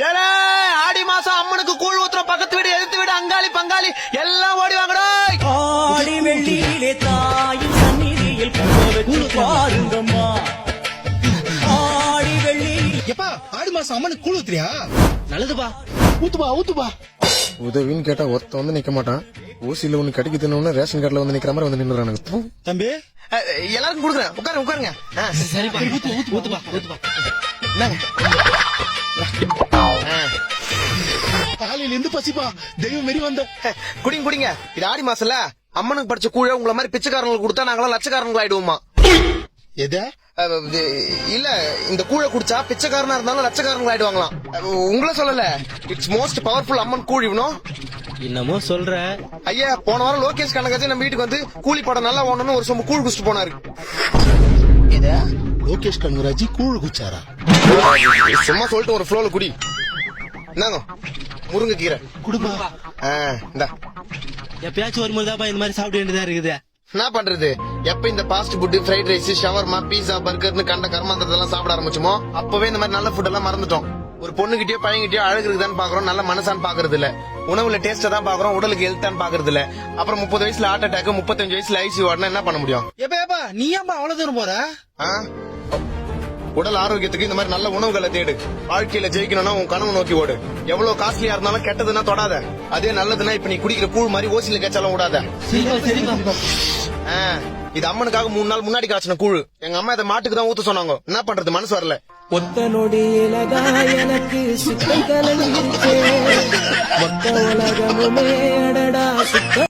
ஏலே ஆடி மாசம் அம்மனுக்கு கூழ் ஊத்துற பக்கத்து வீடு எதிர்த்து வீடு அங்காளி பங்காளி எல்லாம் ஓடி வாங்கடா. ஆடி வெள்ளியிலே தாயின் சந்நிதியில் கூழ் பாருங்கம்மா. ஆடி வெள்ளி எப்பா ஆடி மாசம் அம்மனுக்கு கூழ் ஊத்துறியா? நல்லதுப்பா. ஊத்துப்பா உதவின்னு கேட்டா ஒருத்த வந்து நிக்க மாட்டான். ஊசியில ஒண்ணு கடிக்கு தின்னு ரேஷன் கார்டுல வந்து நிக்கிற மாதிரி வந்து நின்னுறானுங்க. தம்பி எல்லாருக்கும் கொடுக்குறேன். உட்காருங்க. சரிப்பா ஊத்துப்பா. காலையில இருந்து பசிப்பா தெய்வம் மாரி வந்த. குடிங்க. இது ஆடி மாசம்ல அம்மனுக்கு படிச்ச கூழ உங்களை மாதிரி பிச்சைக்காரங்களுக்கு கொடுத்தா நாங்களாம் லட்சக்காரங்களா ஆயிடுவோமா? எத இல்ல இந்த கூழ குடிச்சா பிச்சைக்காரனா இருந்தாலும் லட்சக்காரங்களா ஆயிடுவாங்களாம். உங்களை சொல்லல, இட்ஸ் மோஸ்ட் பவர்ஃபுல் அம்மன் கூழ். இவனும் என்னமோ சொல்ற. ஐயா போன வாரம் லோகேஷ் கனகராஜ் நம்ம வீட்டுக்கு வந்து கூலி படம் நல்லா ஓடணும்னு ஒரு சொம்பு கூழ் குடிச்சிட்டு போனாரு. லோகேஷ் கனகராஜ் கூழ் குச்சாரா? சும்மா சொல்லிட்டு ஒரு ஃப்ளோல குடி. என்னங்க முருங்கை கீரை குடுப்பா. இந்தா. எப்பயாச்சும் வரும்போதுதாப்பா இந்த மாதிரி சாப்பிட வேண்டியதா இருக்குது. என்ன பண்றது, எப்ப இந்த fast food, fried rice, shawarma, pizza, பர்கர்னு கண்ட கர்மாந்திரத்தெல்லாம் சாப்பிட ஆரம்பிச்சோமோ அப்பவே இந்த மாதிரி நல்ல ஃபுட் எல்லாம் மறந்துட்டோம். ஒரு பொண்ணுகிட்டயோ பையன்கிட்டயோ அழகு இருக்குதான்னு பாக்குறோம், நல்ல மனசான்னு பாக்குறது இல்ல. உணவுல டேஸ்டா தான் பாக்குறோம், உடலுக்கு ஹெல்த்தான்னு பாக்குறது இல்ல. அப்புறம் 30 வயசுல ஹார்ட் அட்டாக், 35 வயசுல ஐசியூ வார்டுனா என்ன பண்ண முடியும்? எப்பா நீ ஏன்பா அவ்வளவு தூரம் போற? உடல் ஆரோக்கியத்துக்கு இந்த மாதிரி நல்ல உணவுகளை தேடு. வாழ்க்கையில ஜெயிக்கணும்னா உன் கனவு நோக்கி ஓடு. எவ்வளவு காஸ்ட்லியா இருந்தாலும் கெட்டதுன்னா தொடாத. அதே நல்லதுன்னா இப்ப நீ குடிக்கிற கூழ் மாதிரி ஓசியில கேச்சாலும் விடாத. இது அம்மனுக்காக 3 நாள் முன்னாடி காய்ச்சின கூழ். எங்க அம்மா இதை மாட்டுக்கு தான் ஊத்த சொன்னாங்க. என்ன பண்றது, மனசு வரல. ஒத்த நொடியிலதா எனக்கு சுத்தம் கலங்கிருச்சே. மொத்த உலகமுமே அடடா சுத்தம்.